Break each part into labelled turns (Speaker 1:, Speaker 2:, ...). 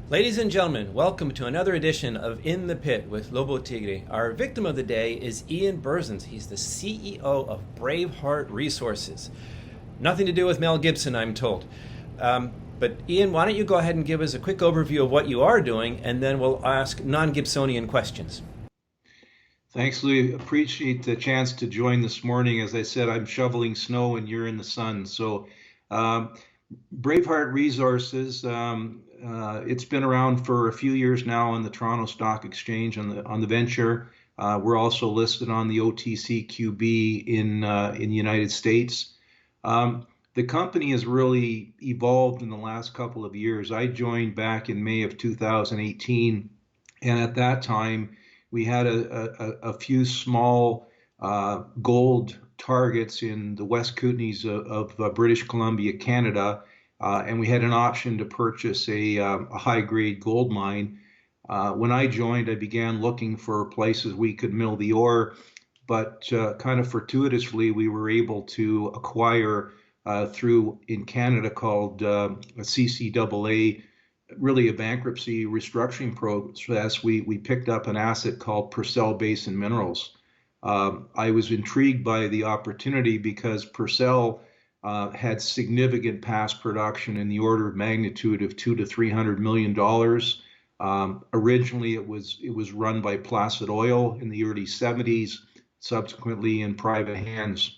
Speaker 1: Ladies and gentlemen, welcome to another edition of In the Pit with Lobo Tigre. Our victim of the day is Ian Berzins. He's the CEO of Braveheart Resources. Nothing to do with Mel Gibson, I'm told. But Ian, why don't you go ahead and give us a quick overview of what you are doing, and then we'll ask non-Gibsonian questions.
Speaker 2: Thanks, Louis. Appreciate the chance to join this morning. As I said, I'm shoveling snow and you're in the sun. So, um, Braveheart Resources, it's been around for a few years now on the Toronto Stock Exchange on the venture. We're also listed on the OTCQB in the United States. The company has really evolved in the last couple of years. I joined back in May of 2018, and at that time, we had a few small gold targets in the West Kootenays of British Columbia, Canada, and we had an option to purchase a high-grade gold mine. When I joined, I began looking for places we could mill the ore, but kind of fortuitously, we were able to acquire through in Canada called a CCAA, really a bankruptcy restructuring process. We picked up an asset called Purcell Basin Minerals. I was intrigued by the opportunity because Purcell had significant past production in the order of magnitude of $200 to $300 million. Originally, it was run by Placid Oil in the early 70s, subsequently in private hands.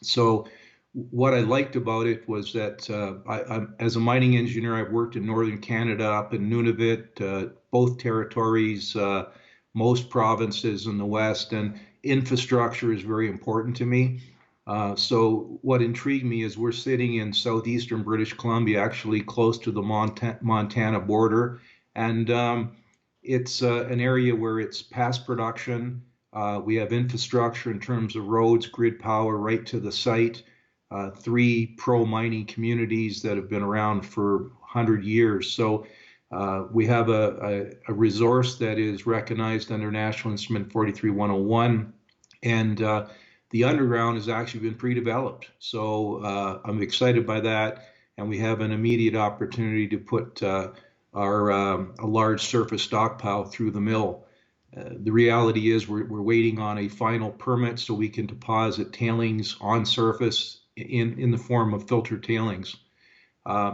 Speaker 2: So what I liked about it was that as a mining engineer, I've worked in northern Canada, up in Nunavut, both territories, most provinces in the West, and infrastructure is very important to me. So what intrigued me is we're sitting in southeastern British Columbia, actually close to the Montana border, and it's an area where it's past production. We have infrastructure in terms of roads, grid power right to the site. Three pro-mining communities that have been around for 100 years. So we have a resource that is recognized under National Instrument 43101, and the underground has actually been pre-developed. So I'm excited by that, and we have an immediate opportunity to put a large surface stockpile through the mill. The reality is we're waiting on a final permit so we can deposit tailings on surface in the form of filtered tailings.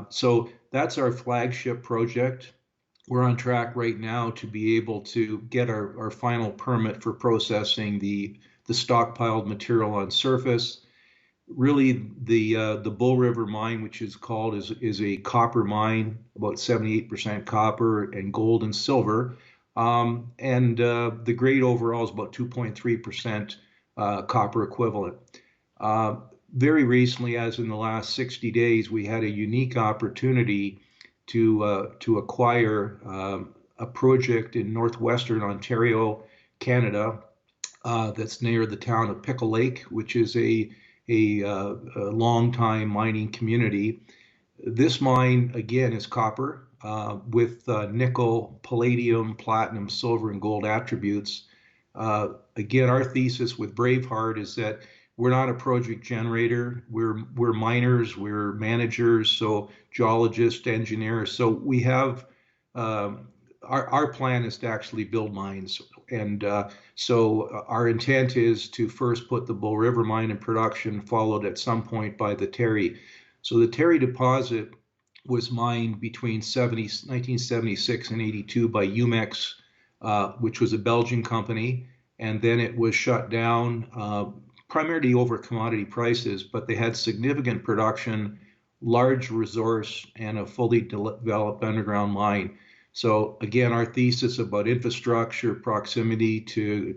Speaker 2: So that's our flagship project. We're on track right now to be able to get our final permit for processing the stockpiled material on surface. Really, the Bull River mine, which is called, is a copper mine, about 78% copper and gold and silver. And the grade overall is about 2.3% copper equivalent. Very recently, as in the last 60 days, we had a unique opportunity to acquire a project in northwestern Ontario, Canada, that's near the town of Pickle Lake, which is a long-time mining community. This mine, again, is copper with nickel, palladium, platinum, silver, and gold attributes. Again, our thesis with Braveheart is that we're not a project generator. We're miners, we're managers, so geologists, engineers. So we have our plan is to actually build mines, and so our intent is to first put the Bull River mine in production, followed at some point by the Thierry. So the Thierry deposit was mined between 1976 and 82 by Umex, which was a Belgian company, and then it was shut down. Primarily over commodity prices, but they had significant production, large resource, and a fully developed underground mine. So again, our thesis about infrastructure, proximity to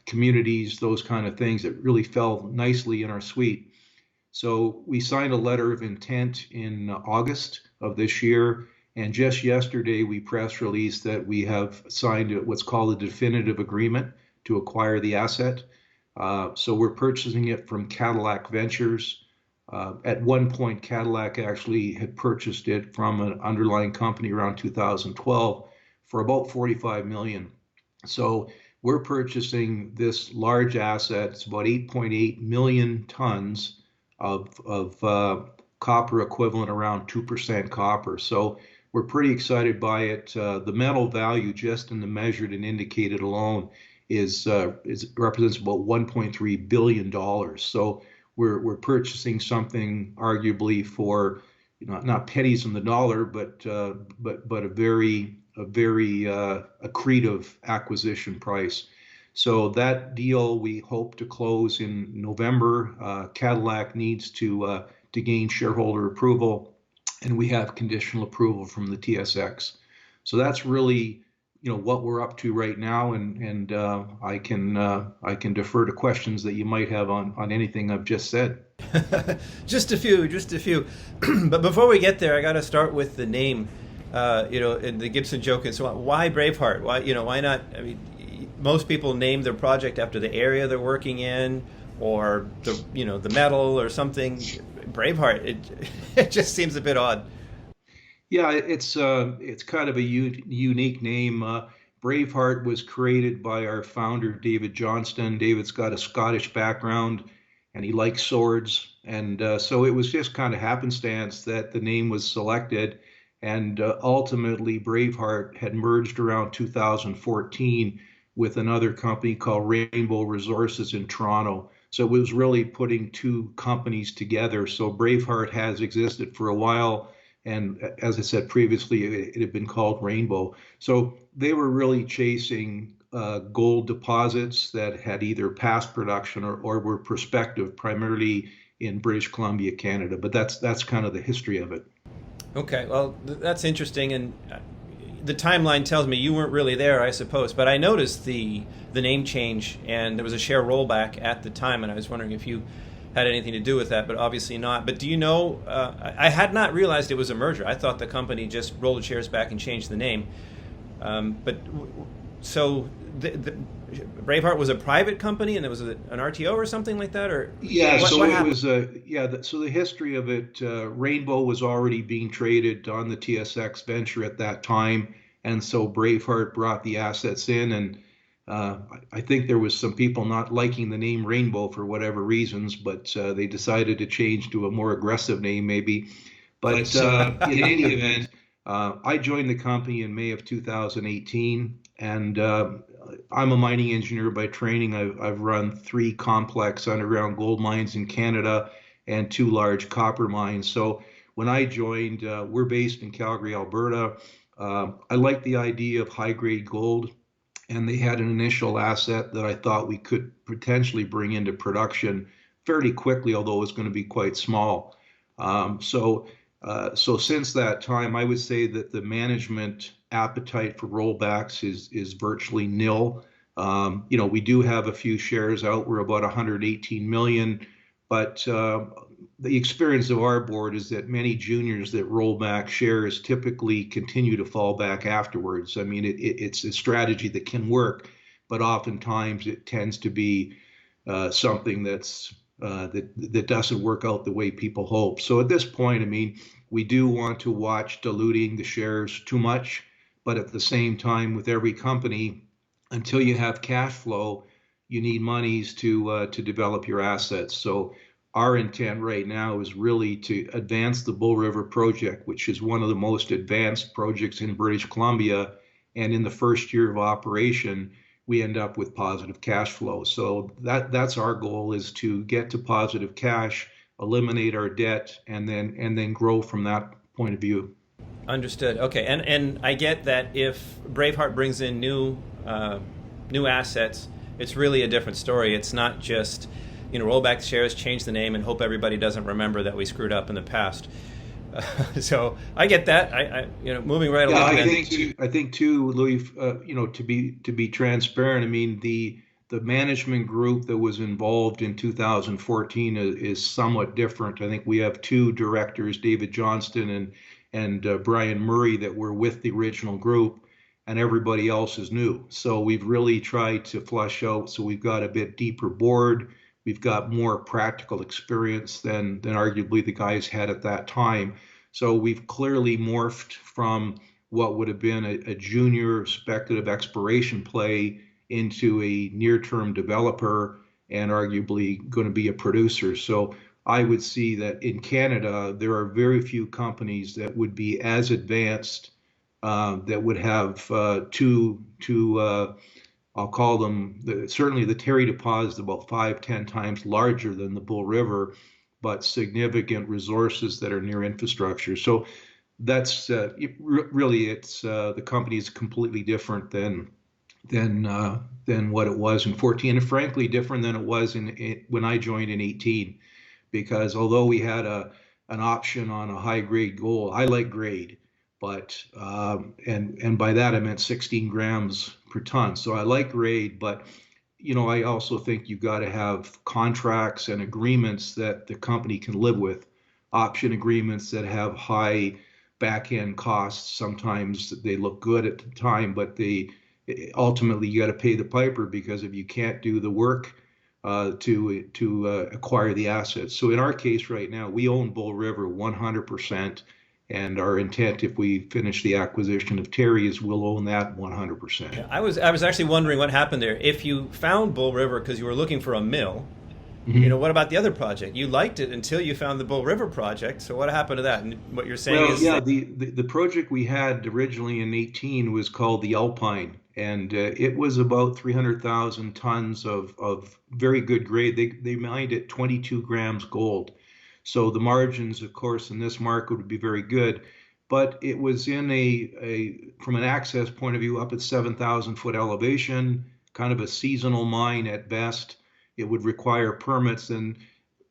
Speaker 2: communities, those kind of things, that really fell nicely in our suite. So we signed a letter of intent in August of this year, and just yesterday we press released that we have signed what's called a definitive agreement to acquire the asset. So we're purchasing it from Cadillac Ventures. At one point, Cadillac actually had purchased it from an underlying company around 2012 for about 45 million. So we're purchasing this large asset. It's about 8.8 million tons of copper equivalent, around 2% copper. So we're pretty excited by it. The metal value just in the measured and indicated alone is represents about $1.3 billion. So we're purchasing something arguably for, not pennies on the dollar, but a very accretive acquisition price. So that deal we hope to close in November. Cadillac needs to gain shareholder approval, and we have conditional approval from the TSX. So that's really, what we're up to right now, and I can defer to questions that you might have on anything I've just said.
Speaker 1: Just a few. But before we get there, I got to start with the name. And the Gibson joke is, why Braveheart? Why not? I mean, most people name their project after the area they're working in, or the metal or something. Braveheart, it just seems a bit odd.
Speaker 2: Yeah, it's kind of a unique name. Braveheart was created by our founder, David Johnston. David's got a Scottish background, and he likes swords, and so it was just kind of happenstance that the name was selected. And ultimately, Braveheart had merged around 2014 with another company called Rainbow Resources in Toronto. So it was really putting two companies together. So Braveheart has existed for a while. And as I said previously, it had been called Rainbow. So they were really chasing gold deposits that had either past production or were prospective, primarily in British Columbia, Canada. But that's kind of the history of it.
Speaker 1: Okay, well, that's interesting, and the timeline tells me you weren't really there, I suppose. But I noticed the name change, and there was a share rollback at the time, and I was wondering if you had anything to do with that, but obviously not. But do you know? I had not realized it was a merger. I thought the company just rolled shares back and changed the name. So the Braveheart was a private company, and it was an RTO or something like that, or
Speaker 2: Yeah, so
Speaker 1: what
Speaker 2: it
Speaker 1: happened?
Speaker 2: was so the history of it, Rainbow was already being traded on the TSX venture at that time, and so Braveheart brought the assets in, and I think there was some people not liking the name Rainbow for whatever reasons, but they decided to change to a more aggressive name maybe. But in any event, I joined the company in May of 2018, and I'm a mining engineer by training. I've run three complex underground gold mines in Canada and two large copper mines. So when I joined, we're based in Calgary, Alberta. I liked the idea of high grade gold, and they had an initial asset that I thought we could potentially bring into production fairly quickly, although it was going to be quite small. So since that time, I would say that the management appetite for rollbacks is virtually nil. We do have a few shares out. We're about 118 million, but the experience of our board is that many juniors that roll back shares typically continue to fall back afterwards. I mean, it's a strategy that can work, but oftentimes it tends to be something that doesn't work out the way people hope. So at this point, I mean, we do want to watch diluting the shares too much, but at the same time, with every company, until you have cash flow, you need monies to develop your assets. So our intent right now is really to advance the Bull River project, which is one of the most advanced projects in British Columbia. And in the first year of operation, we end up with positive cash flow. So that's our goal, is to get to positive cash, eliminate our debt, and then grow from that point of view.
Speaker 1: Understood. Okay, and I get that if Braveheart brings in new assets, it's really a different story. It's not just roll back the shares, change the name, and hope everybody doesn't remember that we screwed up in the past. So I get that. Moving right
Speaker 2: Yeah,
Speaker 1: along.
Speaker 2: I think too, Louis. To be transparent, I mean the management group that was involved in 2014 is somewhat different. I think we have two directors, David Johnston and Brian Murray, that were with the original group, and everybody else is new. So we've really tried to flush out. So we've got a bit deeper board. We've got more practical experience than arguably the guys had at that time. So we've clearly morphed from what would have been a junior speculative exploration play into a near-term developer and arguably going to be a producer. So I would see that in Canada, there are very few companies that would be as advanced, that would have I'll call them, certainly the Thierry deposit is about 5, 10 times larger than the Bull River, but significant resources that are near infrastructure. So that's really, it's the company is completely different than what it was in 14, and frankly different than it was when I joined in 18. Because although we had an option on a high grade gold, I like grade, but and by that I meant 16 grams per ton. So I like grade, but I also think you've got to have contracts and agreements that the company can live with, option agreements that have high back end costs. Sometimes they look good at the time, but ultimately you got to pay the piper, because if you can't do the work to acquire the assets. So in our case right now, we own Bull River 100%, and our intent, if we finish the acquisition of Thierry, is we'll own that 100%.
Speaker 1: Yeah, I was actually wondering what happened there. If you found Bull River because you were looking for a mill, what about the other project? You liked it until you found the Bull River project. So what happened to that? And what you're saying
Speaker 2: Well,
Speaker 1: is
Speaker 2: yeah, the project we had originally in 18 was called the Alpine, and it was about 300,000 tons of very good grade. They mined at 22 grams gold. So the margins, of course, in this market would be very good. But it was in from an access point of view, up at 7,000 foot elevation, kind of a seasonal mine at best. It would require permits. And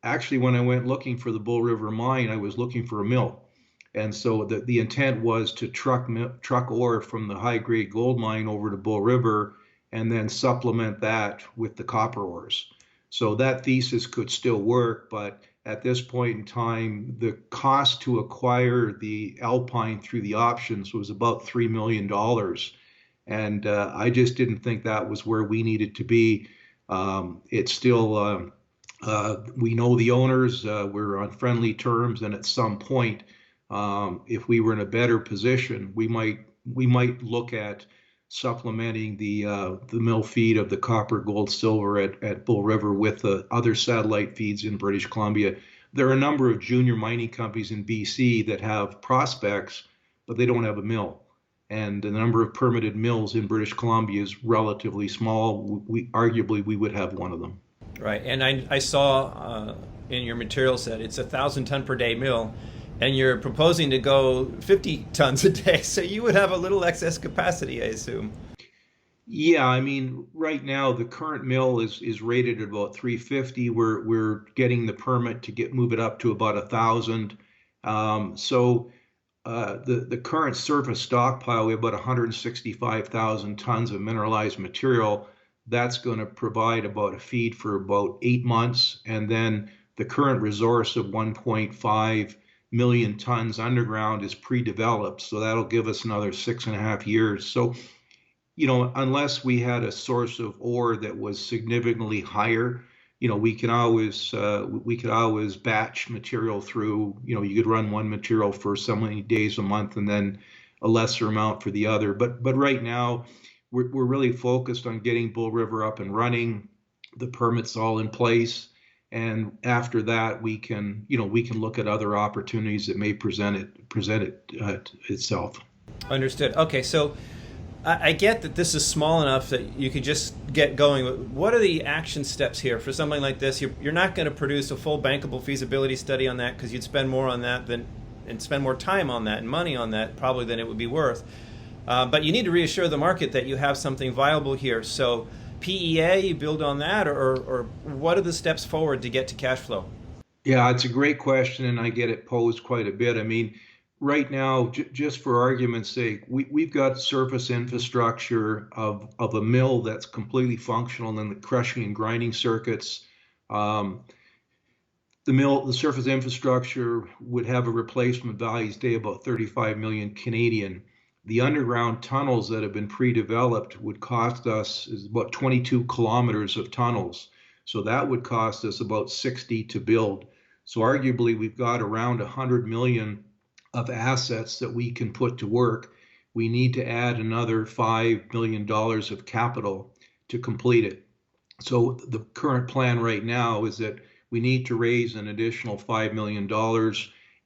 Speaker 2: actually, when I went looking for the Bull River mine, I was looking for a mill. And so the intent was to truck ore from the high grade gold mine over to Bull River, and then supplement that with the copper ores. So that thesis could still work, but at this point in time, the cost to acquire the Alpine through the options was about $3 million. And I just didn't think that was where we needed to be. It's still, we know the owners, we're on friendly terms, and at some point, if we were in a better position, we might look at supplementing the mill feed of the copper, gold, silver at Bull River with the other satellite feeds in British Columbia. There are a number of junior mining companies in BC that have prospects, but they don't have a mill. And the number of permitted mills in British Columbia is relatively small. Arguably we would have one of them.
Speaker 1: right. And I saw in your material set it's 1,000 ton per day mill, and you're proposing to go 50 tons a day. So you would have a little excess capacity, I assume.
Speaker 2: Yeah, I mean, right now the current mill is rated at about 350. We're getting the permit to move it up to about 1,000. The current surface stockpile, we have about 165,000 tons of mineralized material. That's going to provide about a feed for about 8 months, and then the current resource of 1.5 million tons underground is pre-developed, so that'll give us another 6.5 years. So unless we had a source of ore that was significantly higher, we could always batch material through. You could run one material for so many days a month, and then a lesser amount for the other. But right now, we're really focused on getting Bull River up and running. The permits all in place, and after that, we can look at other opportunities that may present itself.
Speaker 1: Understood. Okay, so I get that this is small enough that you could just get going. What are the action steps here for something like this? You're not going to produce a full bankable feasibility study on that, because you'd spend more on that and spend more time on that and money on that probably than it would be worth. But you need to reassure the market that you have something viable here. So PEA, you build on that, or what are the steps forward to get to cash flow?
Speaker 2: Yeah, it's a great question, and I get it posed quite a bit. I mean, right now, just for argument's sake, we've got surface infrastructure of a mill that's completely functional in the crushing and grinding circuits. The surface infrastructure would have a replacement value today about 35 million Canadian. The underground tunnels that have been pre-developed would cost us about 22 kilometers of tunnels. So that would cost us about 60 to build. So arguably, we've got around 100 million of assets that we can put to work. We need to add another $5 million of capital to complete it. So the current plan right now is that we need to raise an additional $5 million,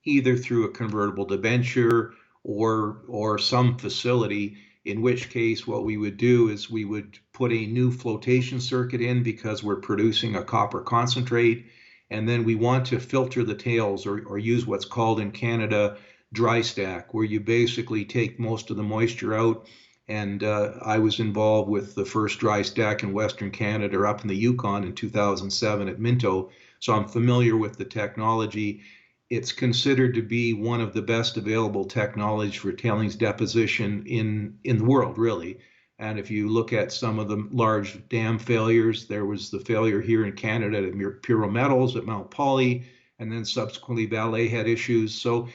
Speaker 2: either through a convertible debenture or some facility, in which case what we would do is we would put a new flotation circuit in because we're producing a copper concentrate, and then we want to filter the tails, or use what's called in Canada dry stack, where you basically take most of the moisture out. And I was involved with the first dry stack in Western Canada up in the Yukon in 2007 at Minto, so I'm familiar with the technology. It's considered to be one of the best available technologies for tailings deposition in the world, really. And if you look at some of the large dam failures, there was the failure here in Canada at Puro Metals at Mount Poly, and then subsequently Vale had issues. So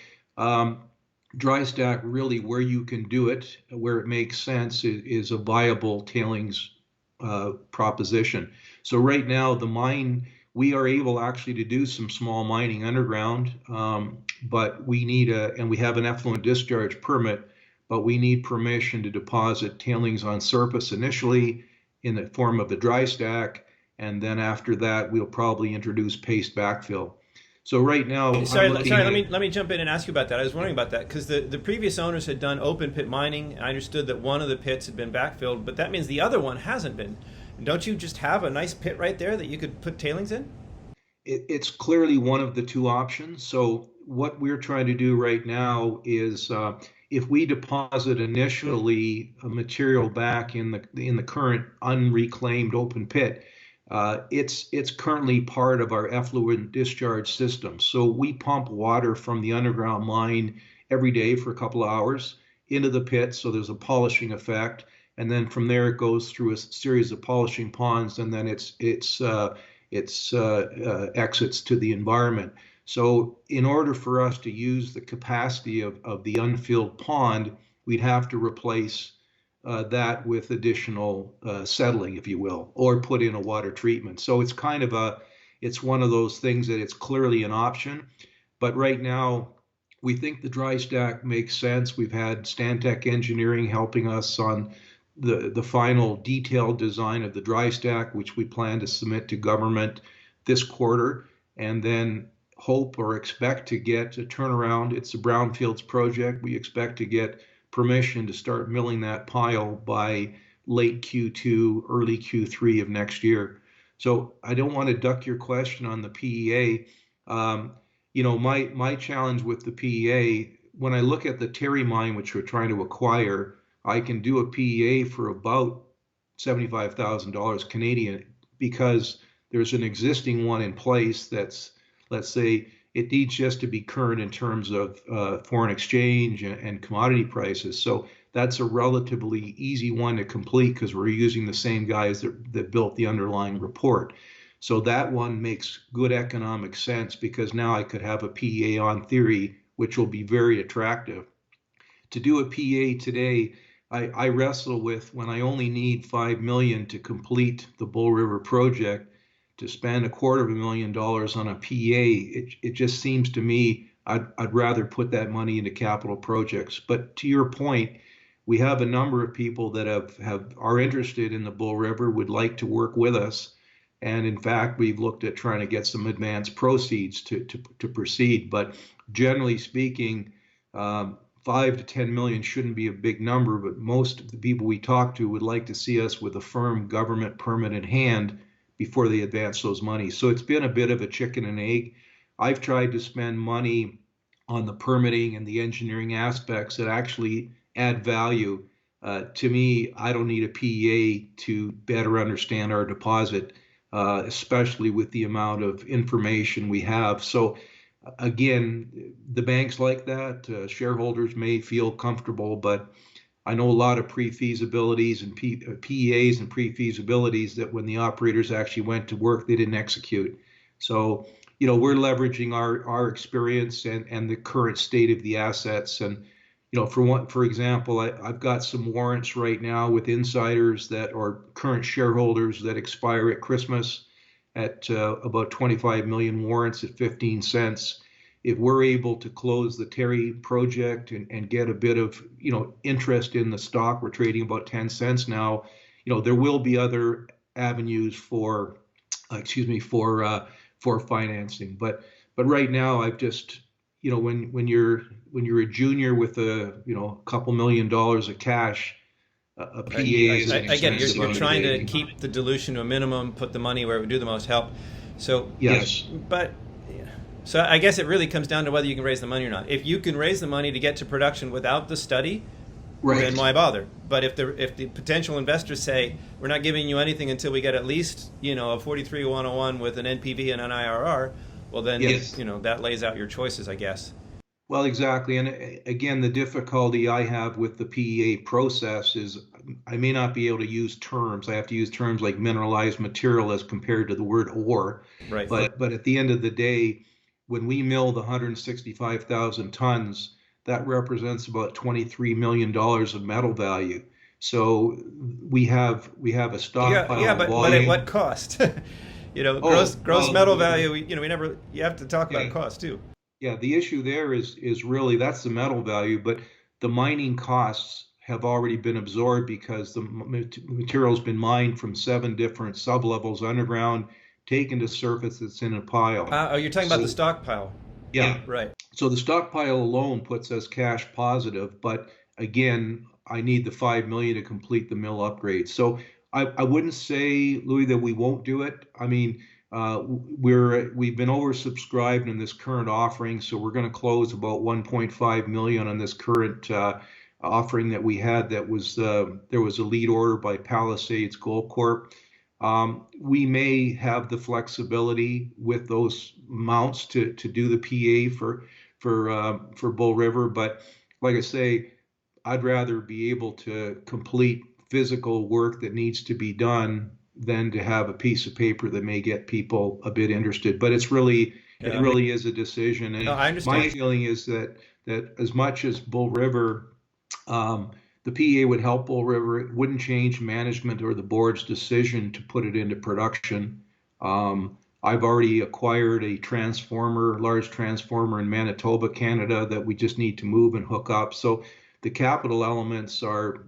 Speaker 2: dry stack, really where you can do it, where it makes sense, is a viable tailings proposition. So right now the mine, we are able actually to do some small mining underground, but we need and we have an effluent discharge permit, but we need permission to deposit tailings on surface initially in the form of a dry stack, and then after that we'll probably introduce paste backfill. So right now,
Speaker 1: sorry. Let me jump in and ask you about that. I was wondering about that because the previous owners had done open pit mining. I understood that one of the pits had been backfilled, but that means the other one hasn't been. Don't you just have a nice pit right there that you could put tailings in?
Speaker 2: It's clearly one of the two options. So what we're trying to do right now is, if we deposit initially a material back in the current unreclaimed open pit, it's currently part of our effluent discharge system. So we pump water from the underground mine every day for a couple of hours into the pit. So there's a polishing effect, and then from there it goes through a series of polishing ponds, and then it's exits to the environment. So in order for us to use the capacity of the unfilled pond, we'd have to replace that with additional settling, if you will, or put in a water treatment. So it's kind of it's one of those things that it's clearly an option. But right now, we think the dry stack makes sense. We've had Stantec Engineering helping us on the final detailed design of the dry stack, which we plan to submit to government this quarter, and then hope or expect to get a turnaround. It's a brownfields project. We expect to get permission to start milling that pile by late Q2, early Q3 of next year. So I don't want to duck your question on the PEA. My challenge with the PEA, when I look at the Thierry mine, which we're trying to acquire, I can do a PEA for about $75,000 Canadian, because there's an existing one in place that's, let's say, it needs just to be current in terms of foreign exchange and commodity prices. So that's a relatively easy one to complete because we're using the same guys that built the underlying report. So that one makes good economic sense, because now I could have a PEA on Thierry, which will be very attractive. To do a PEA today, I wrestle with, when I only need $5 million to complete the Bull River project, to spend $250,000 on a PEA, it just seems to me I'd rather put that money into capital projects. But to your point, we have a number of people that are interested in the Bull River, would like to work with us, and in fact, we've looked at trying to get some advance proceeds to proceed. But generally speaking, 5 to 10 million shouldn't be a big number, but most of the people we talk to would like to see us with a firm government permit in hand before they advance those monies. So it's been a bit of a chicken and egg. I've tried to spend money on the permitting and the engineering aspects that actually add value. To me, I don't need a PEA to better understand our deposit, especially with the amount of information we have. So again, the banks like that. Shareholders may feel comfortable, but I know a lot of pre-feasibilities and PEAs and pre-feasibilities that when the operators actually went to work, they didn't execute. So, we're leveraging our experience and the current state of the assets. And, for example, I've got some warrants right now with insiders that are current shareholders that expire at Christmas at about 25 million warrants at 15 cents. If we're able to close the Thierry project and get a bit of interest in the stock, we're trading about 10 cents now. There will be other avenues for for financing. But right now, I've just, when you're a junior with a couple $1 million of cash, a
Speaker 1: Right.
Speaker 2: PEA is an
Speaker 1: I get it.
Speaker 2: expensive
Speaker 1: You're trying to
Speaker 2: undertaking.
Speaker 1: keep the dilution to a minimum, put the money where it would do the most help. So,
Speaker 2: Yes.
Speaker 1: but yeah. So I guess it really comes down to whether you can raise the money or not. If you can raise the money to get to production without the study,
Speaker 2: Right.
Speaker 1: then why bother? But if the potential investors say we're not giving you anything until we get at least a 43-101 with an NPV and an IRR, well then
Speaker 2: Yes.
Speaker 1: that lays out your choices, I guess.
Speaker 2: Well, exactly. And again, the difficulty I have with the PEA process is I may not be able to use terms. I have to use terms like mineralized material as compared to the word ore.
Speaker 1: Right.
Speaker 2: But at the end of the day, when we mill the 165,000 tons, that represents about $23 million of metal value. So we have a stockpile
Speaker 1: Yeah, but
Speaker 2: volume.
Speaker 1: at what cost? Gross
Speaker 2: well,
Speaker 1: metal value. We never. You have to talk about
Speaker 2: yeah.
Speaker 1: cost too.
Speaker 2: Yeah, the issue there is really that's the metal value, but the mining costs have already been absorbed because the material's been mined from 7 different sublevels underground, taken to surface. It's in a pile.
Speaker 1: You're talking about the stockpile.
Speaker 2: Yeah.
Speaker 1: Right.
Speaker 2: So the stockpile alone puts us cash positive, but again, I need the 5 million to complete the mill upgrade. So I wouldn't say, Louis, that we won't do it. I mean, we've been oversubscribed in this current offering, so we're going to close about 1.5 million on this current offering that we had. That was there was a lead order by Palisades Gold Corp. We may have the flexibility with those amounts to do the PA for Bull River, but like I say, I'd rather be able to complete physical work that needs to be done than to have a piece of paper that may get people a bit interested. But it really is a decision. And
Speaker 1: No, I understand.
Speaker 2: my feeling is that as much as Bull River, the PEA would help Bull River, it wouldn't change management or the board's decision to put it into production. I've already acquired a large transformer in Manitoba, Canada, that we just need to move and hook up. So the capital elements are,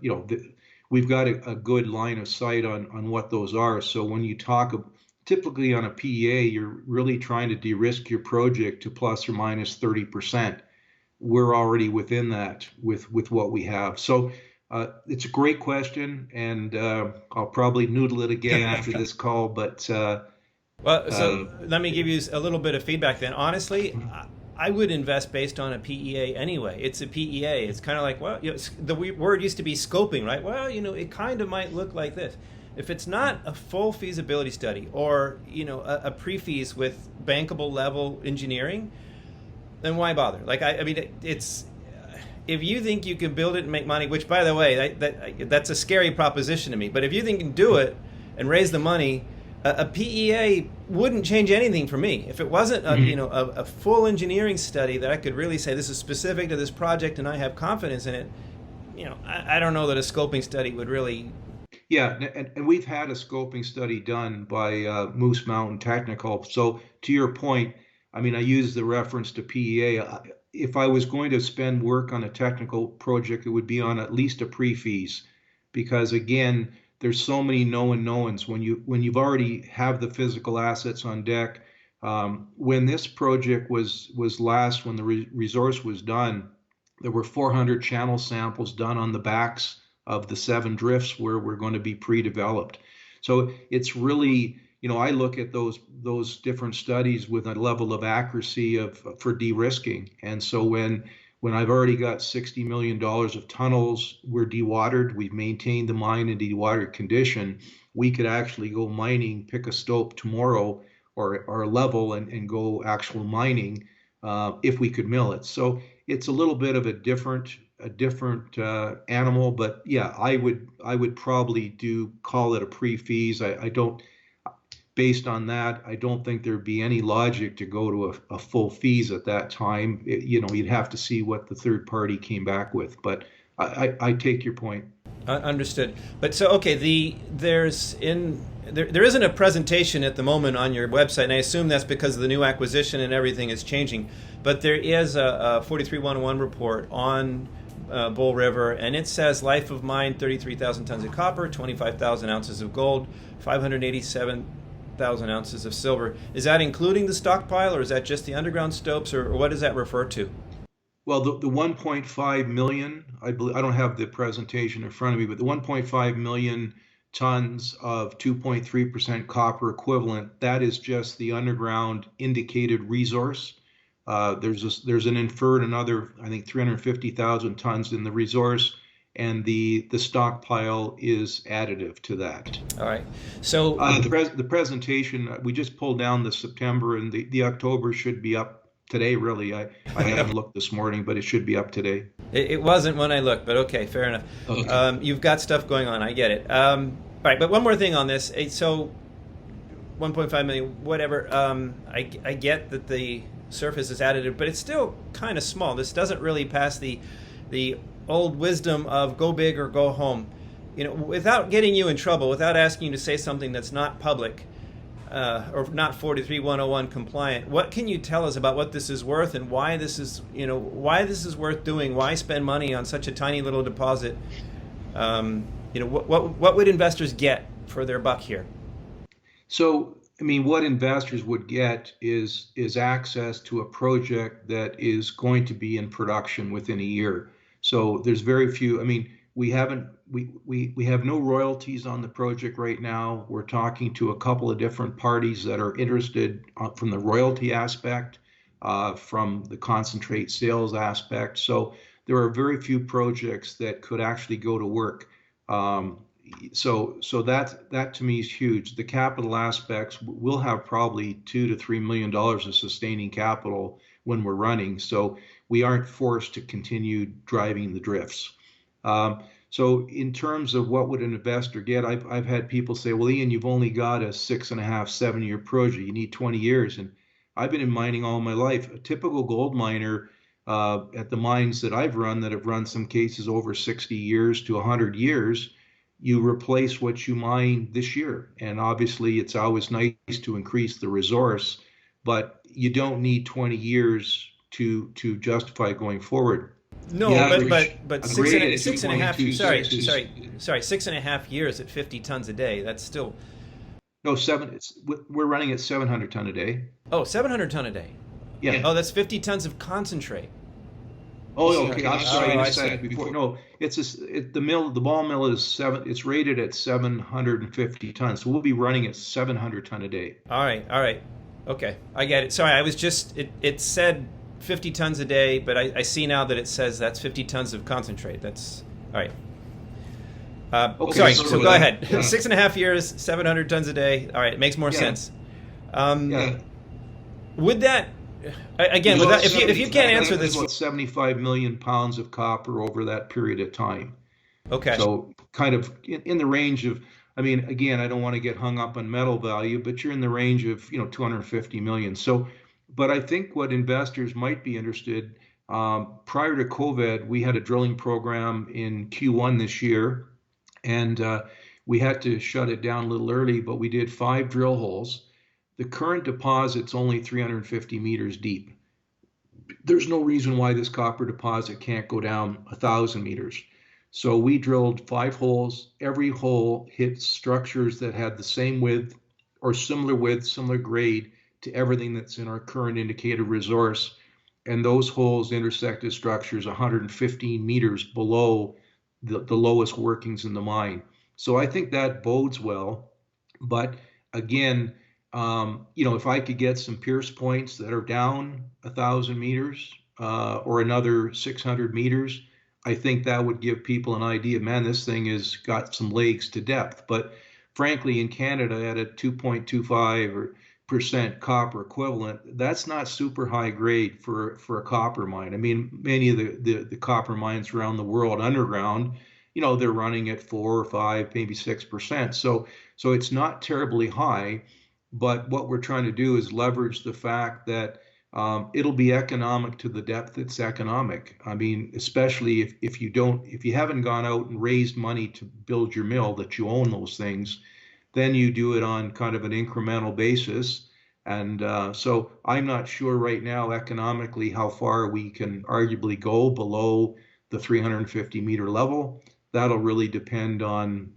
Speaker 2: we've got a good line of sight on what those are. So when you talk typically on a PEA, you're really trying to de-risk your project to plus or minus 30%. We're already within that with what we have. So it's a great question, and I'll probably noodle it again after this call. But
Speaker 1: let me give you a little bit of feedback then. Honestly, I would invest based on a PEA anyway. It's a PEA. It's kind of like, well, the word used to be scoping, right? Well, it kind of might look like this. If it's not a full feasibility study or, a pre-feas with bankable level engineering, then why bother? Like, I mean, it's if you think you can build it and make money, which, by the way, that's a scary proposition to me. But if you think you can do it and raise the money, a PEA wouldn't change anything for me. If it wasn't a full engineering study that I could really say this is specific to this project and I have confidence in it, I don't know that a scoping study would really.
Speaker 2: Yeah, and we've had a scoping study done by Moose Mountain Technical. So to your point, I mean, I use the reference to PEA. If I was going to spend work on a technical project, it would be on at least a pre-feas, because again, there's so many known knowns when you've already have the physical assets on deck. When this project was last, when the resource was done, there were 400 channel samples done on the backs of the 7 drifts where we're going to be pre-developed. So it's really, I look at those different studies with a level of accuracy for de-risking. And so when I've already got $60 million of tunnels, we're dewatered, we've maintained the mine in dewatered condition, we could actually go mining, pick a stope tomorrow or a level and go actual mining if we could mill it. So it's a little bit of a different animal, but yeah, I would probably call it a pre-feas. I don't. Based on that, I don't think there'd be any logic to go to a full fees at that time. You'd have to see what the third party came back with. But I take your point.
Speaker 1: Understood. But so, okay, there isn't a presentation at the moment on your website, and I assume that's because of the new acquisition and everything is changing. But there is a 43-101 report on Bull River, and it says life of mine, 33,000 tons of copper, 25,000 ounces of gold, 587 1,000 ounces of silver. Is that including the stockpile, or is that just the underground stopes, or what does that refer to?
Speaker 2: Well, the 1.5 million, I believe, I don't have the presentation in front of me, but the 1.5 million tons of 2.3% copper equivalent, that is just the underground indicated resource. There's an inferred another, I think, 350,000 tons in the resource, and the stockpile is additive to that.
Speaker 1: All right. So
Speaker 2: the presentation, we just pulled down the September, and the October should be up today, really. I haven't looked this morning, but it should be up today.
Speaker 1: it wasn't when I looked, but okay, fair enough.
Speaker 2: Okay.
Speaker 1: You've got stuff going on. I get it. All right, but one more thing on this. So 1.5 million, whatever. I get that the surface is additive, but it's still kind of small. This doesn't really pass the old wisdom of go big or go home. You know, without getting you in trouble, without asking you to say something that's not public or not 43101 compliant, what can you tell us about what this is worth and why this is, why this is worth doing? Why spend money on such a tiny little deposit? What would investors get for their buck here?
Speaker 2: So, I mean, what investors would get is access to a project that is going to be in production within a year. So there's very few. I mean, we have no royalties on the project right now. We're talking to a couple of different parties that are interested from the royalty aspect, from the concentrate sales aspect. So there are very few projects that could actually go to work. So that to me is huge. The capital aspects, we'll have probably $2 to $3 million of sustaining capital when we're running. So we aren't forced to continue driving the drifts. So in terms of what would an investor get, I've had people say, well, Ian, you've only got a 6.5, 7-year project. You need 20 years. And I've been in mining all my life. A typical gold miner at the mines that I've run, that have run some cases over 60 years to 100 years, you replace what you mine this year. And obviously it's always nice to increase the resource, but you don't need 20 years to justify going forward.
Speaker 1: No, but six and a half. Sorry, 6.5 years at 50 tons a day. That's still
Speaker 2: no seven. We're running at 700 ton a day.
Speaker 1: Oh, 700 ton a day.
Speaker 2: Yeah.
Speaker 1: Oh, that's 50 tons of concentrate.
Speaker 2: Oh, okay. I'm sorry. I said before. No, the ball mill is It's rated at 750 tons. So we'll be running at 700 ton a day.
Speaker 1: All right. Okay, I get it. Sorry, I was just it said 50 tons a day, but I see now that it says that's 50 tons of concentrate. That's all right. Okay, sorry, so go ahead. Yeah. 6.5 years, 700 tons a day. All right, it makes more sense. Would that, again, if you can't answer this.
Speaker 2: About 75 million pounds of copper over that period of time.
Speaker 1: Okay.
Speaker 2: So kind of in the range of, I mean, again, I don't want to get hung up on metal value, but you're in the range of, 250 million. So, but I think what investors might be interested, prior to COVID, we had a drilling program in Q1 this year, and we had to shut it down a little early, but we did 5 drill holes. The current deposit's only 350 meters deep. There's no reason why this copper deposit can't go down 1,000 meters. So we drilled 5 holes. Every hole hit structures that had the same width or similar width, similar grade to everything that's in our current indicated resource. And those holes intersected structures 115 meters below the lowest workings in the mine. So I think that bodes well. But again, if I could get some pierce points that are down 1,000 meters or another 600 meters, I think that would give people an idea, man, this thing has got some legs to depth. But frankly, in Canada, at a 2.25% copper equivalent, that's not super high grade for a copper mine. I mean, many of the copper mines around the world underground, they're running at 4 or 5, maybe 6%. So it's not terribly high. But what we're trying to do is leverage the fact that it'll be economic to the depth it's economic. I mean, especially if you haven't gone out and raised money to build your mill, that you own those things, then you do it on kind of an incremental basis. And so I'm not sure right now economically how far we can arguably go below the 350 meter level. That'll really depend on,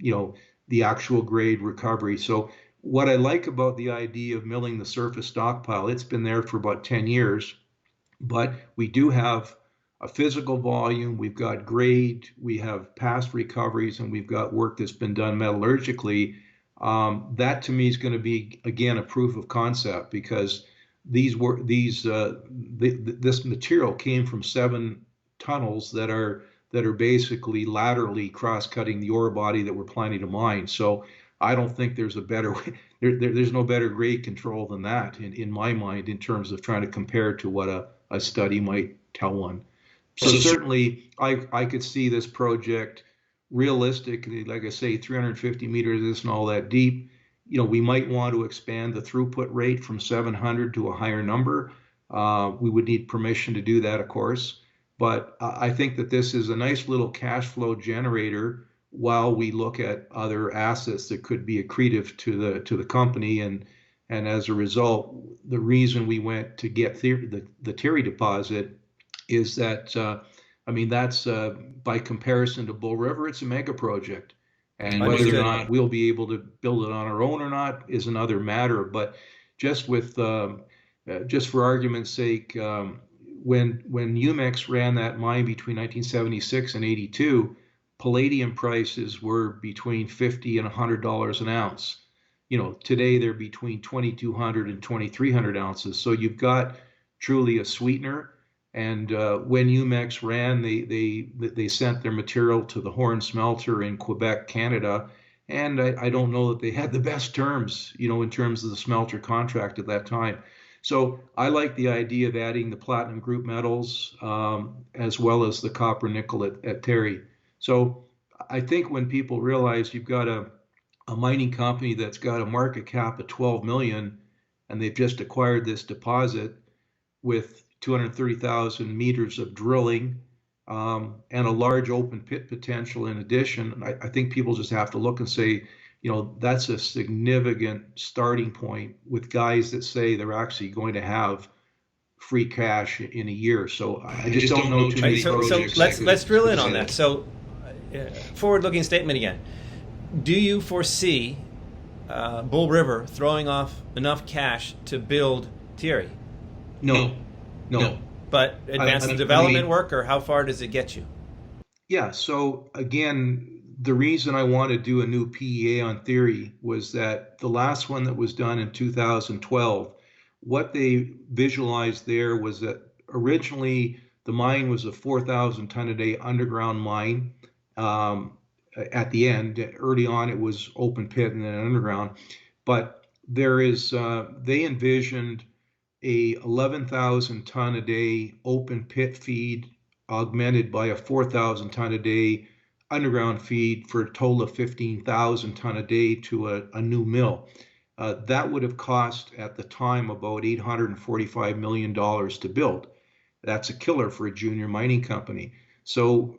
Speaker 2: the actual grade recovery. So what I like about the idea of milling the surface stockpile, it's been there for about 10 years, but we do have a physical volume, we've got grade, we have past recoveries, and we've got work that's been done metallurgically. That to me is going to be, again, a proof of concept, because this material came from 7 tunnels that are basically laterally cross-cutting the ore body that we're planning to mine. So I don't think there's a better way. There's no better grade control than that in my mind, in terms of trying to compare to what a study might tell one. So certainly I could see this project realistically, like I say, 350 meters, this and all that deep. We might want to expand the throughput rate from 700 to a higher number. We would need permission to do that, of course. But I think that this is a nice little cash flow generator while we look at other assets that could be accretive to the company. And as a result, the reason we went to get the Thierry deposit is that, that's by comparison to Bull River, it's a mega project. And whether or not we'll be able to build it on our own or not is another matter. But just just for argument's sake, when UMEX ran that mine between 1976 and 82, palladium prices were between $50 and $100 an ounce. Today they're between 2,200 and 2,300 ounces. So you've got truly a sweetener. And when UMEX ran, they sent their material to the Horn smelter in Quebec, Canada. And I don't know that they had the best terms, in terms of the smelter contract at that time. So I like the idea of adding the platinum group metals, as well as the copper nickel at Thierry. So I think when people realize you've got a mining company that's got a market cap of 12 million, and they've just acquired this deposit with 230,000 meters of drilling, and a large open pit potential in addition, I think people just have to look and say, that's a significant starting point with guys that say they're actually going to have free cash in a year. So I just don't know too many projects.
Speaker 1: So let's drill in on that. So forward-looking statement again. Do you foresee Bull River throwing off enough cash to build Thierry?
Speaker 2: No.
Speaker 1: But advanced development work, or how far does it get you?
Speaker 2: Yeah. So again, the reason I want to do a new PEA on Thierry was that the last one that was done in 2012, what they visualized there was that originally the mine was a 4,000 ton a day underground mine. At the end, early on, it was open pit and then underground. But they envisioned a 11,000 ton a day open pit feed augmented by a 4,000 ton a day underground feed for a total of 15,000 ton a day to a new mill. That would have cost at the time about $845 million to build. That's a killer for a junior mining company. So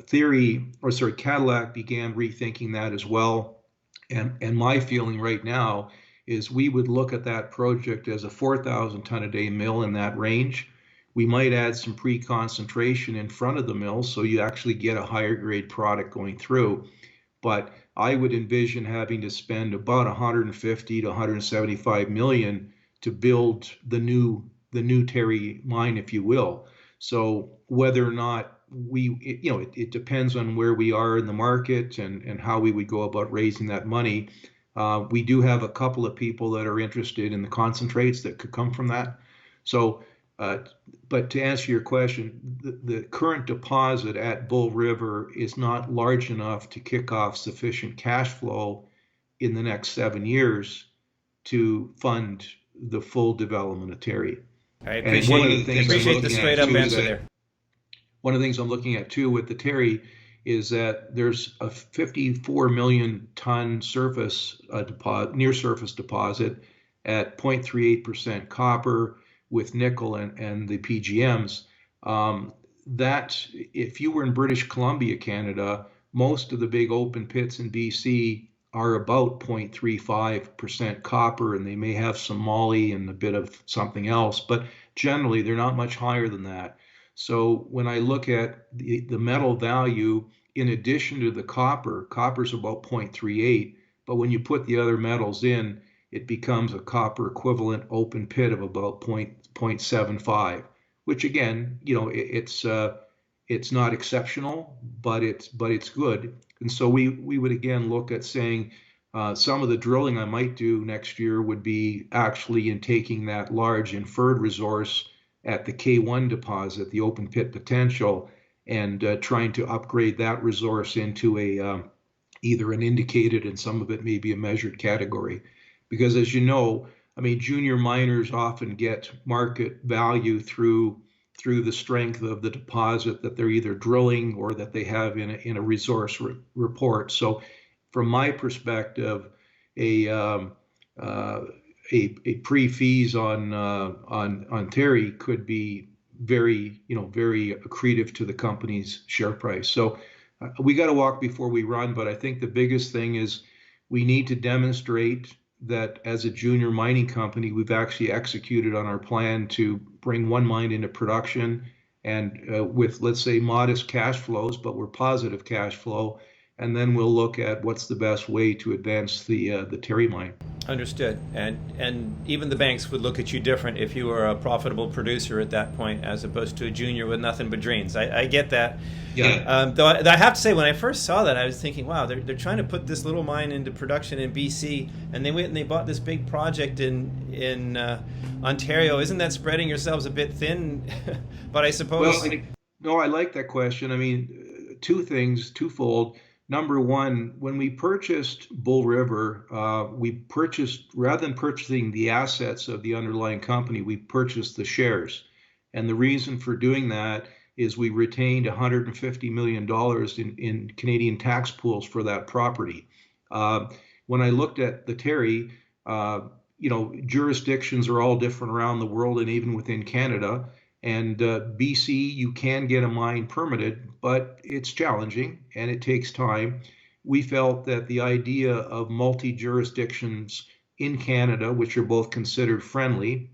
Speaker 2: Cadillac began rethinking that as well. And my feeling right now is we would look at that project as a 4,000 ton a day mill in that range. We might add some pre-concentration in front of the mill so you actually get a higher grade product going through. But I would envision having to spend about 150 to 175 million to build the new Thierry mine, if you will. So whether or not it depends on where we are in the market and how we would go about raising that money. We do have a couple of people that are interested in the concentrates that could come from that. So, but to answer your question, the current deposit at Bull River is not large enough to kick off sufficient cash flow in the next 7 years to fund the full development of Thierry.
Speaker 1: I appreciate the straight up answer there.
Speaker 2: One of the things I'm looking at too with the Thierry is that there's a 54 million ton near surface deposit at 0.38% copper with nickel and the PGMs. That if you were in British Columbia, Canada, most of the big open pits in BC are about 0.35% copper, and they may have some moly and a bit of something else, but generally they're not much higher than that. So when I look at the metal value, in addition to the copper's about 0.38, But when you put the other metals in, it becomes a copper equivalent open pit of about 0.75, which again, it's not exceptional, but it's good. And so we would again look at saying some of the drilling I might do next year would be actually in taking that large inferred resource at the K1 deposit, the open pit potential, and trying to upgrade that resource into either an indicated and some of it may be a measured category. Because as you know, I mean, junior miners often get market value through the strength of the deposit that they're either drilling or that they have in a resource report. So from my perspective, a pre-fees on Thierry could be very accretive to the company's share price. So we got to walk before we run, but I think the biggest thing is we need to demonstrate that as a junior mining company, we've actually executed on our plan to bring one mine into production and with, let's say, modest cash flows, but we're positive cash flow. And then we'll look at what's the best way to advance the Thierry mine.
Speaker 1: Understood. And even the banks would look at you different if you were a profitable producer at that point, as opposed to a junior with nothing but dreams. I get that.
Speaker 2: Yeah.
Speaker 1: Though I have to say, when I first saw that, I was thinking, wow, they're trying to put this little mine into production in BC, and they went and they bought this big project in Ontario. Isn't that spreading yourselves a bit thin? But I suppose.
Speaker 2: Well, no, I like that question. I mean, twofold. Number one, when we purchased Bull River, we purchased, rather than purchasing the assets of the underlying company, we purchased the shares. And the reason for doing that is we retained $150 million in Canadian tax pools for that property. When I looked at the Thierry, jurisdictions are all different around the world and even within Canada. And BC, you can get a mine permitted, but it's challenging and it takes time. We felt that the idea of multi-jurisdictions in Canada, which are both considered friendly,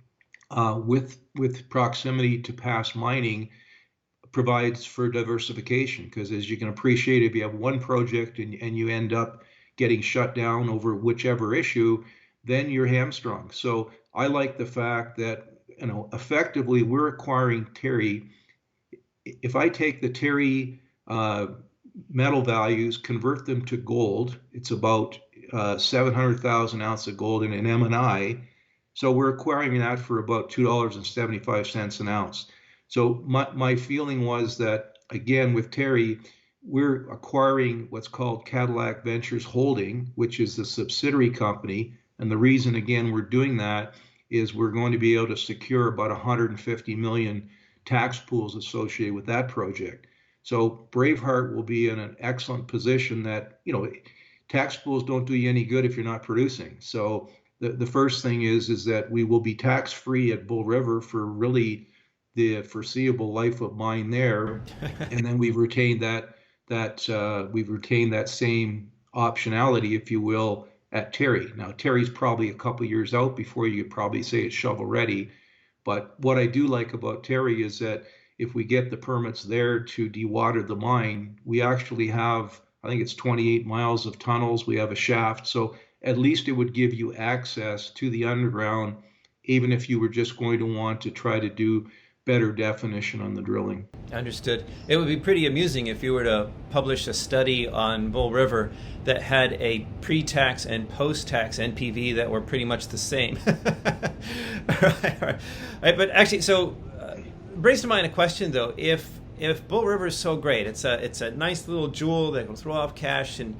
Speaker 2: with proximity to past mining, provides for diversification. Because as you can appreciate, if you have one project and you end up getting shut down over whichever issue, then you're hamstrung. So I like the fact that effectively we're acquiring Thierry. If I take the Thierry metal values, convert them to gold, it's about 700,000 ounces of gold in an M&I. So we're acquiring that for about $2.75 an ounce. So my feeling was that, again, with Thierry, we're acquiring what's called Cadillac Ventures Holding, which is the subsidiary company. And the reason, again, we're doing that is we're going to be able to secure about 150 million tax pools associated with that project. So Braveheart will be in an excellent position that, tax pools don't do you any good if you're not producing. So the first thing is that we will be tax free at Bull River for really the foreseeable life of mine there. And then we've retained that same optionality, if you will, at Thierry. Now, Thierry's probably a couple years out before you could probably say it's shovel ready. But what I do like about Thierry is that if we get the permits there to dewater the mine, we actually have, I think it's 28 miles of tunnels. We have a shaft. So at least it would give you access to the underground, even if you were just going to want to try to do better definition on the drilling.
Speaker 1: Understood. It would be pretty amusing if you were to publish a study on Bull River that had a pre-tax and post-tax NPV that were pretty much the same. All right. But actually, so brings to mind a question though. If Bull River is so great, it's a nice little jewel that will throw off cash and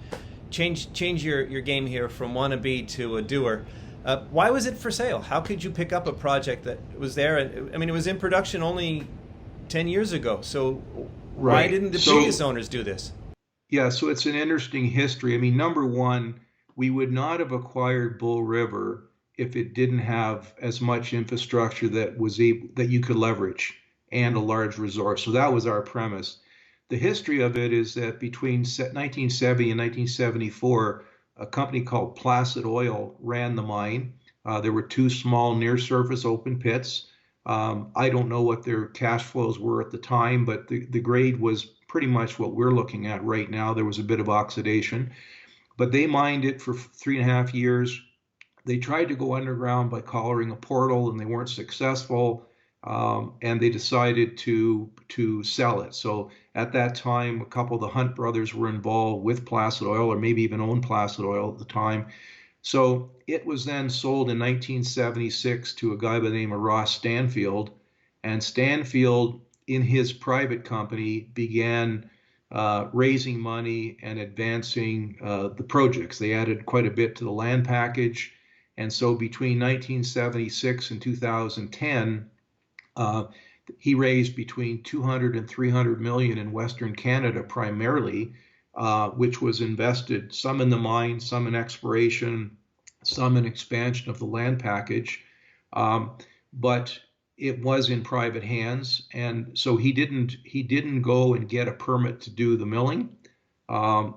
Speaker 1: change your game here from wannabe to a doer. Why was it for sale? How could you pick up a project that was there? I mean, it was in production only 10 years ago. So why didn't the previous owners do this?
Speaker 2: Yeah, so it's an interesting history. I mean, number one, we would not have acquired Bull River if it didn't have as much infrastructure that you could leverage and a large resource. So that was our premise. The history of it is that between 1970 and 1974, a company called Placid Oil ran the mine. There were two small near-surface open pits. I don't know what their cash flows were at the time, but the grade was pretty much what we're looking at right now. There was a bit of oxidation. but they mined it for 3.5 years. They tried to go underground by collaring a portal, and they weren't successful. And they decided to sell it. So at that time, a couple of the Hunt brothers were involved with Placid Oil, or maybe even owned Placid Oil at the time. So it was then sold in 1976 to a guy by the name of Ross Stanfield. And Stanfield, in his private company, began raising money and advancing the projects. They added quite a bit to the land package. And so between 1976 and 2010, he raised between 200 and 300 million in Western Canada primarily, which was invested some in the mine, some in exploration, some in expansion of the land package. But it was in private hands, and so he didn't go and get a permit to do the milling.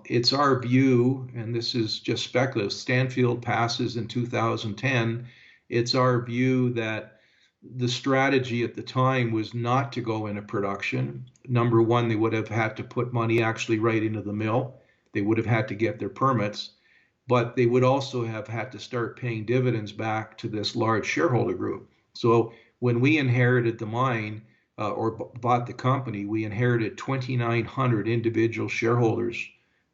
Speaker 2: It's our view, and this is just speculative, Stanfield passes in 2010. It's our view that the strategy at the time was not to go into production. Number one, they would have had to put money actually right into the mill. They would have had to get their permits, but they would also have had to start paying dividends back to this large shareholder group. So when we inherited the mine or bought the company, we inherited 2,900 individual shareholders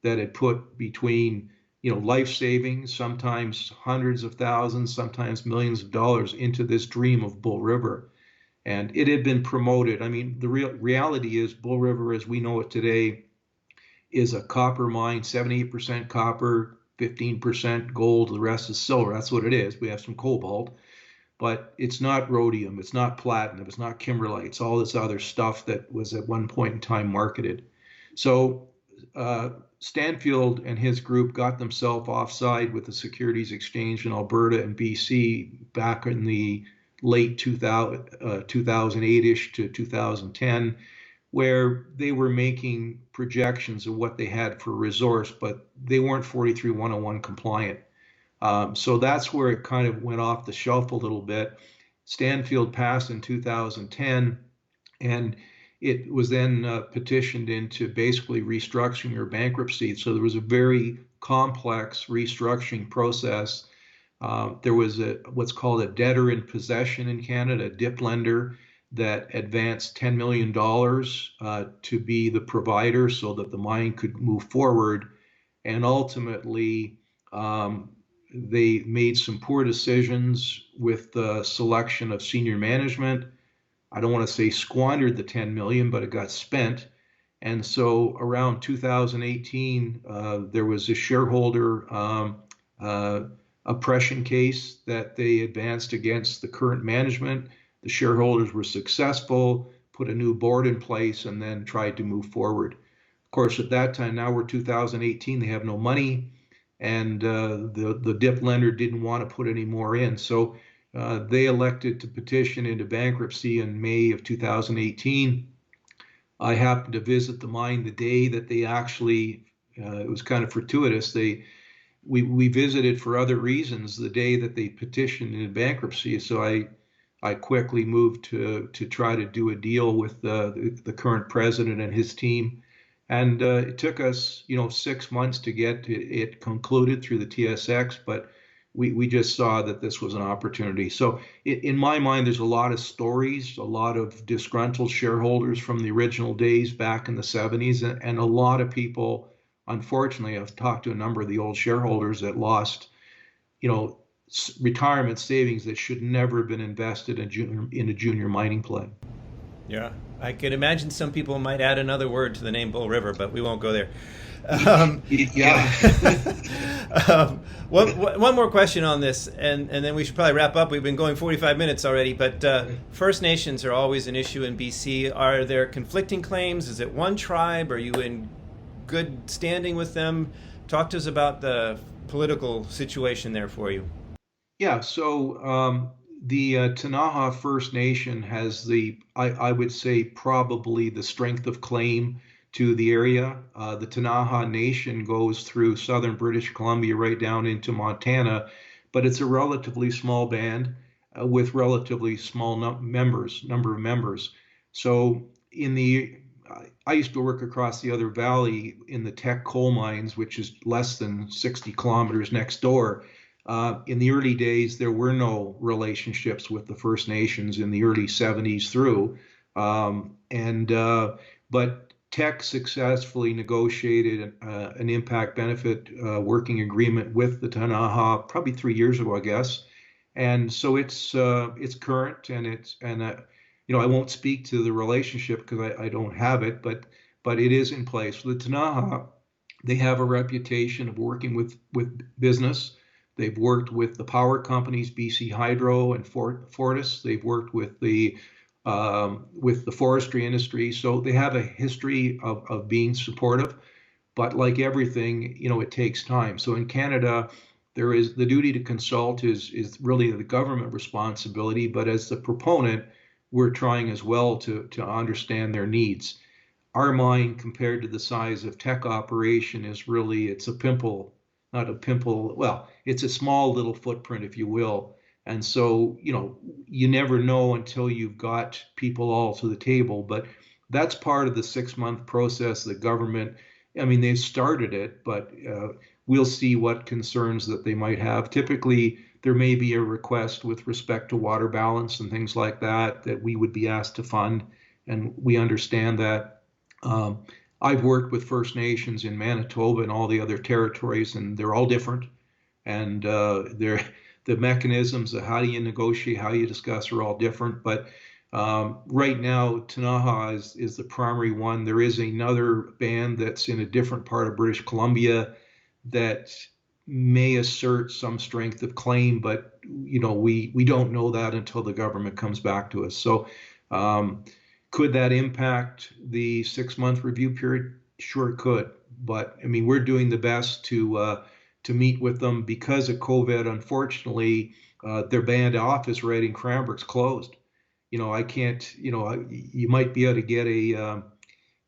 Speaker 2: that had put between life savings, sometimes hundreds of thousands, sometimes millions of dollars into this dream of Bull River. And it had been promoted. I mean, the reality is Bull River, as we know it today, is a copper mine, 78% copper, 15% gold, the rest is silver. That's what it is. We have some cobalt, but it's not rhodium, it's not platinum, it's not kimberlite, it's all this other stuff that was at one point in time marketed. So Stanfield and his group got themselves offside with the Securities Exchange in Alberta and BC back in the late 2008-ish to 2010, where they were making projections of what they had for resource, but they weren't 43-101 compliant. So that's where it kind of went off the shelf a little bit. Stanfield passed in 2010, and it was then petitioned into basically restructuring or bankruptcy. So there was a very complex restructuring process. There was what's called a debtor in possession in Canada, a DIP lender, that advanced $10 million to be the provider so that the mine could move forward. And ultimately, they made some poor decisions with the selection of senior management. I don't want to say squandered the 10 million, but it got spent. And so around 2018, there was a shareholder oppression case that they advanced against the current management. The shareholders were successful, put a new board in place, and then tried to move forward. Of course, at that time, now we're 2018, they have no money, and the DIP lender didn't want to put any more in. So they elected to petition into bankruptcy in May of 2018. I happened to visit the mine the day that they actually, it was kind of fortuitous. We visited for other reasons the day that they petitioned in bankruptcy. So I quickly moved to try to do a deal with the current president and his team. And it took us, 6 months to get it concluded through the TSX, but we just saw that this was an opportunity. So in my mind, there's a lot of stories, a lot of disgruntled shareholders from the original days back in the 70s, and a lot of people, unfortunately, I've talked to a number of the old shareholders that lost, retirement savings that should never have been invested in a junior mining play.
Speaker 1: Yeah, I could imagine some people might add another word to the name Bull River, but we won't go there. One more question on this, and then we should probably wrap up. We've been going 45 minutes already, but First Nations are always an issue in BC. Are there conflicting claims? Is it one tribe? Are you in good standing with them? Talk to us about the political situation there for you.
Speaker 2: Yeah, so the Ktunaxa First Nation has I would say, probably the strength of claim to the area. The Ktunaxa Nation goes through southern British Columbia right down into Montana, but it's a relatively small band with relatively small number of members. So in the I used to work across the other valley in the Teck coal mines, which is less than 60 kilometers next door. In the early days, there were no relationships with the First Nations in the early 70s through. But Teck successfully negotiated an impact benefit working agreement with the Ktunaxa probably 3 years ago, I guess. And so it's current, and I won't speak to the relationship because I don't have it, but it is in place. The Ktunaxa, they have a reputation of working with business. They've worked with the power companies, BC Hydro and Fortis. They've worked with the forestry industry. So they have a history of being supportive. But like everything, it takes time. So in Canada, there is the duty to consult is really the government responsibility. But as the proponent, we're trying as well to understand their needs. Our mine, compared to the size of Teck operation, it's a pimple, not a pimple. Well, it's a small little footprint, if you will. And so, you never know until you've got people all to the table. But that's part of the 6-month process. The government, they started it, but we'll see what concerns that they might have. Typically, there may be a request with respect to water balance and things like that we would be asked to fund, and we understand that. I've worked with First Nations in Manitoba and all the other territories, and they're all different. And the mechanisms of how do you negotiate, how you discuss are all different. But right now, Ktunaxa is the primary one. There is another band that's in a different part of British Columbia that may assert some strength of claim, but we don't know that until the government comes back to us. So could that impact the 6-month review period? Sure, it could. But we're doing the best to meet with them. Because of COVID. Unfortunately, their band office right in Cranbrook's closed. I can't. You might be able to get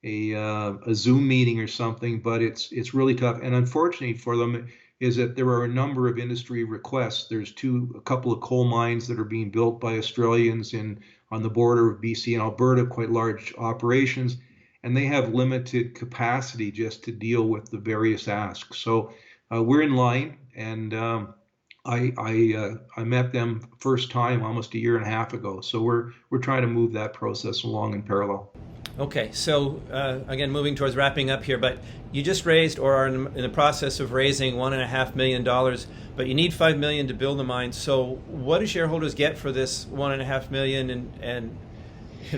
Speaker 2: a Zoom meeting or something, but it's really tough. And unfortunately for them is that there are a number of industry requests. There's a couple of coal mines that are being built by Australians on the border of BC and Alberta, quite large operations, and they have limited capacity just to deal with the various asks. So we're in line, and I met them first time almost 1.5 years ago. So we're trying to move that process along in parallel.
Speaker 1: Okay, so again, moving towards wrapping up here, but you just raised or are in the process of raising $1.5 million, but you need $5 million to build the mine. So what do shareholders get for this $1.5 million, and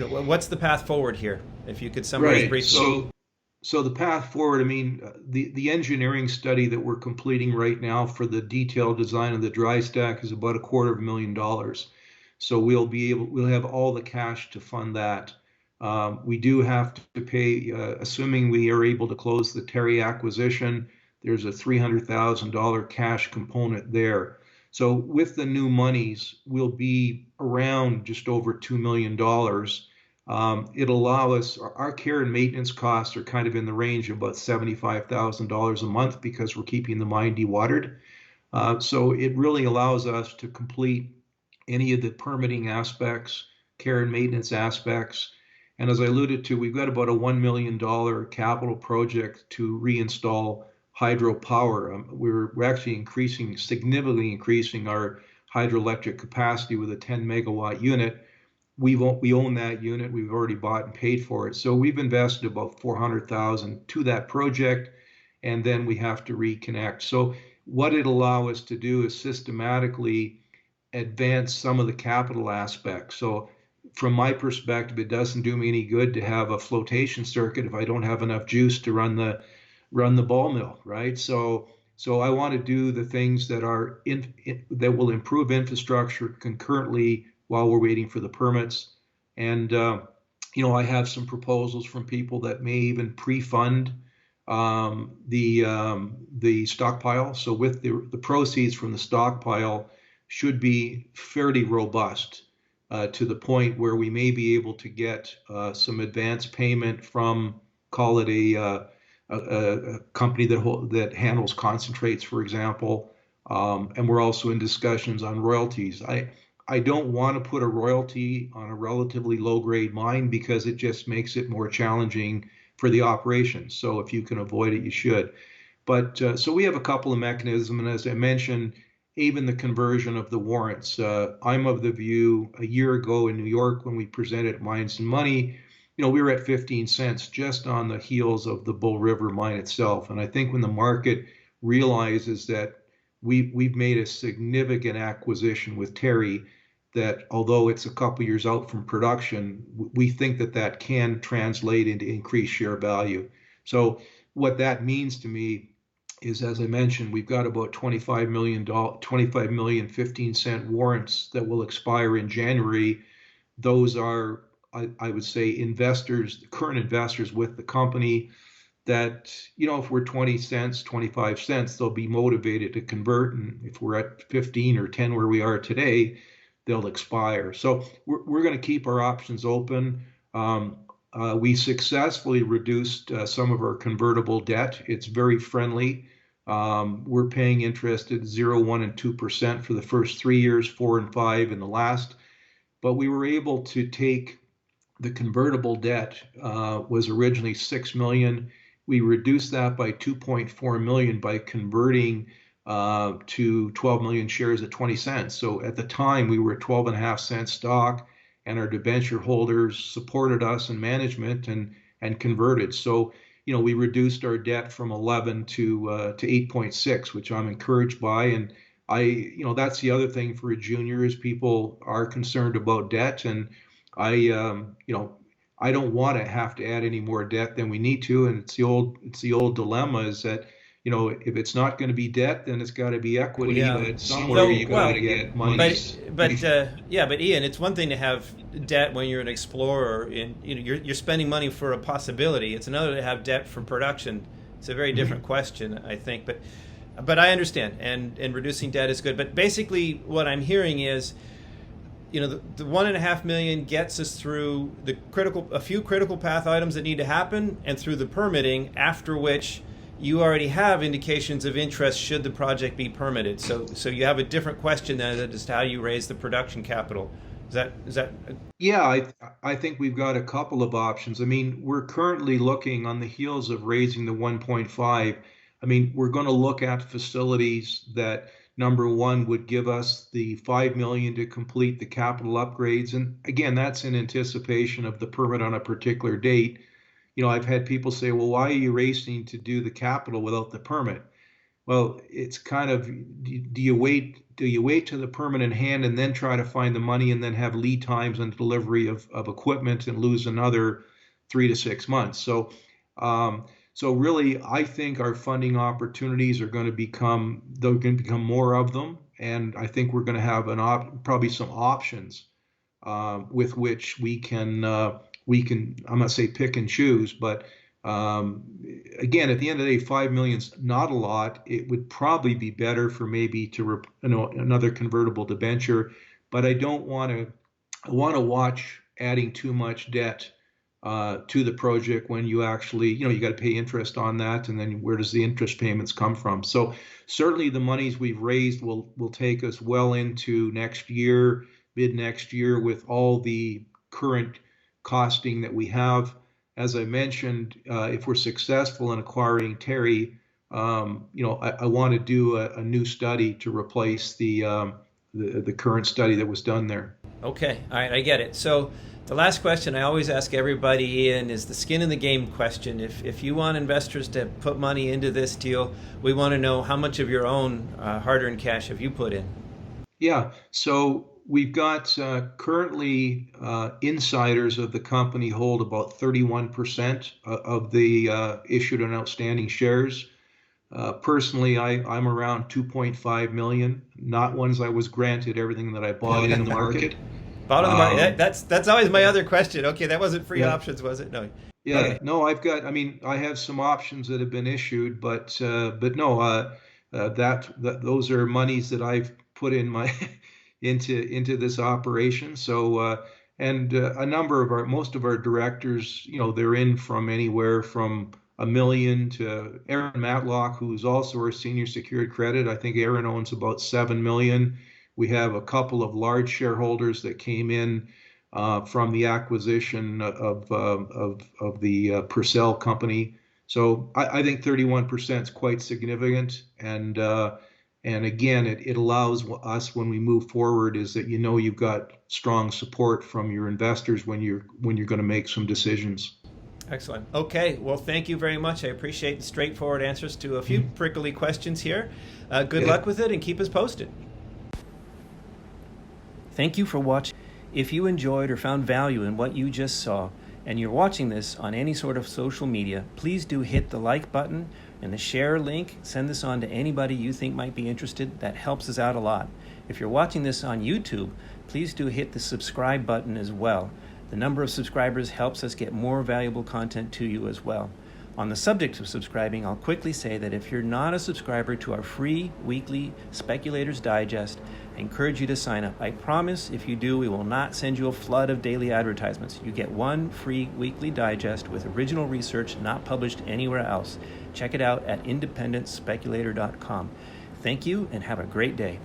Speaker 1: what's the path forward here? If you could summarize briefly.
Speaker 2: So the path forward, the engineering study that we're completing right now for the detailed design of the dry stack is about $250,000. So we'll have all the cash to fund that. We do have to pay, assuming we are able to close the Thierry acquisition, there's a $300,000 cash component there. So with the new monies, we'll be around just over $2 million. It'll allow us, our care and maintenance costs are kind of in the range of about $75,000 a month because we're keeping the mine dewatered. So it really allows us to complete any of the permitting aspects, care and maintenance aspects. And as I alluded to, we've got about a $1 million capital project to reinstall hydropower. We're actually significantly increasing our hydroelectric capacity with a 10 megawatt unit. We own that unit. We've already bought and paid for it. So we've invested about $400,000 to that project, and then we have to reconnect. So what it'll allow us to do is systematically advance some of the capital aspects. So from my perspective, it doesn't do me any good to have a flotation circuit if I don't have enough juice to run the ball mill, right? So I want to do the things that that will improve infrastructure concurrently while we're waiting for the permits. And I have some proposals from people that may even pre-fund the stockpile. So with the proceeds from the stockpile should be fairly robust. To the point where we may be able to get some advance payment from, call it a company that handles concentrates, for example. And we're also in discussions on royalties. I I don't want to put a royalty on a relatively low grade mine because it just makes it more challenging for the operation. So if you can avoid it, you should. But so we have a couple of mechanisms, and as I mentioned, even the conversion of the warrants. I'm of the view a year ago in New York when we presented Mines and Money, we were at 15 cents just on the heels of the Bull River mine itself. And I think when the market realizes that we've made a significant acquisition with Thierry, that although it's a couple years out from production, we think that that can translate into increased share value. So what that means to me is, as I mentioned, we've got about $25 million, 15-cent warrants that will expire in January. Those are, I would say, investors, current investors with the company that, if we're 20 cents, 25 cents, they'll be motivated to convert. And if we're at 15 or 10 where we are today, they'll expire. So we're going to keep our options open. We successfully reduced some of our convertible debt. It's very friendly. We're paying interest at 0, 1, and 2% for the first 3 years, 4 and 5 in the last. But we were able to take the convertible debt, was originally $6 million. We reduced that by $2.4 million by converting to 12 million shares at 20 cents. So at the time, we were at 12.5 cents stock, and our debenture holders supported us in management and converted. So, we reduced our debt from 11 to 8.6, which I'm encouraged by. And that's the other thing for a junior is people are concerned about debt. And I don't want to have to add any more debt than we need to. And it's the old dilemma is that, if it's not going to be debt, then it's got to be equity.
Speaker 1: Yeah.
Speaker 2: But somewhere you got to get money.
Speaker 1: But Ian, it's one thing to have debt when you're an explorer and you're spending money for a possibility. It's another to have debt for production. It's a very different question, I think. But I understand, and reducing debt is good. But basically, what I'm hearing is, the 1.5 million gets us through a few critical path items that need to happen, and through the permitting. After which, you already have indications of interest should the project be permitted. So you have a different question then as to how you raise the production capital. Is that?
Speaker 2: Yeah, I think we've got a couple of options. I mean, we're currently looking on the heels of raising the 1.5. I mean, we're going to look at facilities that, number one, would give us the 5 million to complete the capital upgrades. And again, that's in anticipation of the permit on a particular date. I've had people say, well, why are you racing to do the capital without the permit? Well, it's kind of, do you wait till the permit in hand and then try to find the money and then have lead times on delivery of equipment and lose another 3 to 6 months? So really, I think our funding opportunities are going to become more of them. And I think we're going to have probably some options with which we can, I'm not say pick and choose, but again, at the end of the day, 5 million's not a lot. It would probably be better for maybe another convertible debenture, but I don't want to. I want to watch adding too much debt to the project when you actually, you got to pay interest on that, and then where does the interest payments come from? So certainly the monies we've raised will take us well into next year, mid next year, with all the current costing that we have. As I mentioned, if we're successful in acquiring Thierry, I want to do a new study to replace the current study that was done there.
Speaker 1: Okay, all right, I get it. So the last question I always ask everybody, Ian, is the skin in the game question. If you want investors to put money into this deal, we want to know how much of your own hard-earned cash have you put in?
Speaker 2: Yeah, so we've got currently insiders of the company hold about 31% of the issued and outstanding shares. Personally, I'm around 2.5 million, not ones I was granted everything that I bought in the market.
Speaker 1: Bought on the market. That's always my other question. Okay, that wasn't free options, was it? No.
Speaker 2: Yeah,
Speaker 1: okay.
Speaker 2: No, I have some options that have been issued, but no, those are monies that I've put in into this operation. So and most of our directors, they're in from anywhere from $1 million to Aaron Matlock, who's also our senior secured credit. I think Aaron owns about $7 million. We have a couple of large shareholders that came in from the acquisition of the Purcell company. So I think 31% is quite significant, and again, it allows us, when we move forward, is that you've got strong support from your investors when you're going to make some decisions.
Speaker 1: Excellent. Okay, well, thank you very much. I appreciate the straightforward answers to a few prickly questions here. Good luck with it, and keep us posted. Thank you for watching. If you enjoyed or found value in what you just saw, and you're watching this on any sort of social media, please do hit the like button and the share link. Send this on to anybody you think might be interested. That helps us out a lot. If you're watching this on YouTube, please do hit the subscribe button as well. The number of subscribers helps us get more valuable content to you as well. On the subject of subscribing, I'll quickly say that if you're not a subscriber to our free weekly Speculators Digest, I encourage you to sign up. I promise if you do, we will not send you a flood of daily advertisements. You get one free weekly digest with original research not published anywhere else. Check it out at independentspeculator.com. Thank you and have a great day.